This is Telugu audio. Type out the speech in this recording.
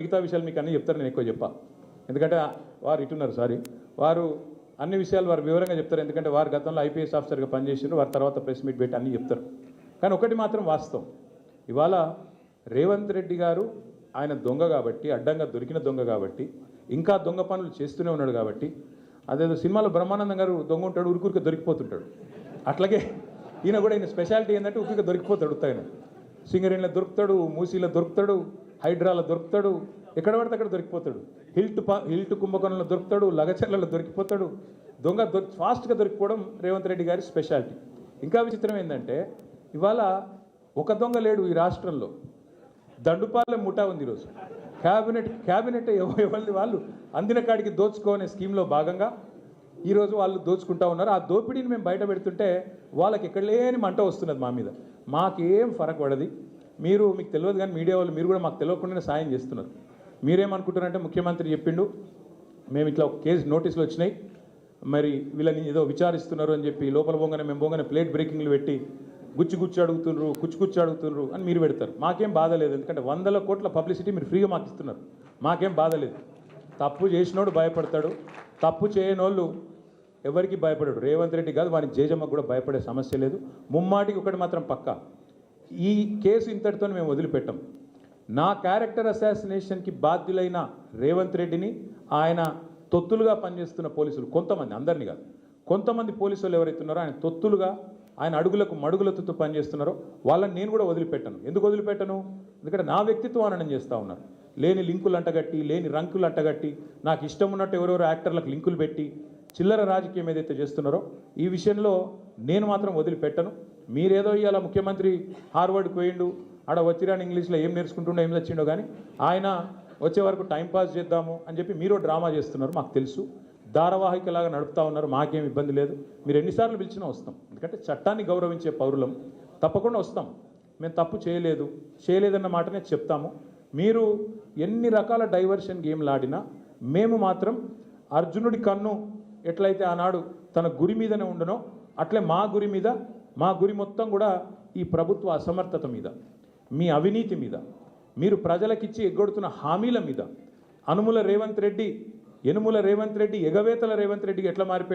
మిగతా విషయాలు మీకు అన్నీ చెప్తారు, నేను ఎక్కువ చెప్పా. ఎందుకంటే వారు ఇటున్నారు, సారీ, వారు అన్ని విషయాలు వారు వివరంగా చెప్తారు. ఎందుకంటే వారు గతంలో ఐపీఎస్ ఆఫీసర్గా పనిచేసారు, వారి తర్వాత ప్రెస్ మీట్ పెట్టి అన్నీ చెప్తారు. కానీ ఒకటి మాత్రం వాస్తవం, ఇవాళ రేవంత్ రెడ్డి గారు ఆయన దొంగ కాబట్టి, అడ్డంగా దొరికిన దొంగ కాబట్టి, ఇంకా దొంగ పనులు చేస్తూనే ఉన్నాడు కాబట్టి, అదేదో సినిమాలో బ్రహ్మానందం గారు దొంగ ఉంటాడు, ఉరుకురికి దొరికిపోతుంటాడు. అట్లాగే ఈయన కూడా ఈయన స్పెషాలిటీ ఏంటంటే ఉరికి దొరికిపోతాడు. ఉత్తగానే సింగరేణిలో దొరుకుతాడు, మూసీలో దొరుకుతాడు, హైడ్రాలో దొరుకుతాడు, ఎక్కడ పడితే అక్కడ దొరికిపోతాడు. హిల్ట్ కుంభకోణంలో దొరుకుతాడు, లగచర్లలో దొరికిపోతాడు. దొంగ ఫాస్ట్గా దొరికిపోవడం రేవంత్ రెడ్డి గారి స్పెషాలిటీ. ఇంకా విచిత్రం ఏంటంటే ఇవాళ ఒక దొంగ లేడు ఈ రాష్ట్రంలో, దండుపాలెం ముఠా ఉంది ఈరోజు. క్యాబినెట్ ఎవరిది వాళ్ళు అందిన కాడికి దోచుకోనే స్కీమ్లో భాగంగా ఈరోజు వాళ్ళు దోచుకుంటా ఉన్నారు. ఆ దోపిడీని మేము బయట పెడుతుంటే వాళ్ళకి ఎక్కడ లేని మంట వస్తున్నది మా మీద. మాకేం ఫరక్ పడది. మీకు తెలియదు కానీ మీడియా వాళ్ళు మీరు కూడా మాకు తెలియకుండానే సాయం చేస్తున్నారు. మీరేమనుకుంటున్నారంటే ముఖ్యమంత్రి చెప్పిండు, మేము ఇట్లా ఒక కేసు నోటీసులు వచ్చినాయి, మరి వీళ్ళని ఏదో విచారిస్తున్నారు అని చెప్పి లోపల మేము పోగానే ప్లేట్ బ్రేకింగ్లు పెట్టి గుచ్చి అడుగుతున్నారు అని మీరు పెడతారు. మాకేం బాధ లేదు, ఎందుకంటే 100 కోట్ల పబ్లిసిటీ మీరు ఫ్రీగా మాకు ఇస్తున్నారు. మాకేం బాధ లేదు. తప్పు చేసినోడు భయపడతాడు, తప్పు చేయనోళ్ళు ఎవరికి భయపడాడు. రేవంత్ రెడ్డి కాదు, వారి జేజమ్మకు కూడా భయపడే సమస్య లేదు. ముమ్మాటికి ఒకటి మాత్రం పక్కా, ఈ కేసు ఇంతటితో మేము వదిలిపెట్టాం. నా క్యారెక్టర్ అసాసినేషన్కి బాధ్యులైన రేవంత్ రెడ్డిని ఆయన తొత్తులుగా పనిచేస్తున్న పోలీసులు కొంతమంది, అందరినీ కాదు, కొంతమంది పోలీసులు ఎవరైతే ఉన్నారో ఆయన తొత్తులుగా, ఆయన అడుగులకు మడుగులతో పనిచేస్తున్నారో వాళ్ళని నేను కూడా వదిలిపెట్టను. ఎందుకు వదిలిపెట్టను? ఎందుకంటే నా వ్యక్తిత్వం హననం చేస్తూ ఉన్నారు. లేని లింకులు అంటగట్టి, లేని రంకులు అంటగట్టి, నాకు ఇష్టం ఉన్నట్టు ఎవరెవరో యాక్టర్లకు లింకులు పెట్టి చిల్లర రాజకీయం ఏదైతే చేస్తున్నారో ఈ విషయంలో నేను మాత్రం వదిలిపెట్టను. మీరేదో ఇవాళ ముఖ్యమంత్రి హార్వర్డ్కి పోయిండు, ఆడ వచ్చిరాని ఇంగ్లీష్లో ఏం నేర్చుకుంటుండో ఏం తెచ్చిండో కానీ ఆయన వచ్చే వరకు టైంపాస్ చేద్దాము అని చెప్పి మీరు డ్రామా చేస్తున్నారు. మాకు తెలుసు, ధారావాహికలాగా నడుపుతా ఉన్నారు. మాకేం ఇబ్బంది లేదు. మీరు ఎన్నిసార్లు పిలిచినా వస్తాం, ఎందుకంటే చట్టాన్ని గౌరవించే పౌరులం. తప్పకుండా వస్తాం. మేము తప్పు చేయలేదన్న మాటనే చెప్తాము. మీరు ఎన్ని రకాల డైవర్షన్ గేమ్లు ఆడినా మేము మాత్రం అర్జునుడి కన్ను ఎట్లయితే ఆనాడు తన గురి మీదనే ఉండనో అట్లే మా గురి మొత్తం కూడా ఈ ప్రభుత్వ అసమర్థత మీద, మీ అవినీతి మీద, మీరు ప్రజలకిచ్చి ఎగ్గొడుతున్న హామీల మీద, యనుమల రేవంత్ రెడ్డి ఎగవేతల రేవంత్ రెడ్డికి ఎట్లా మారిపోయి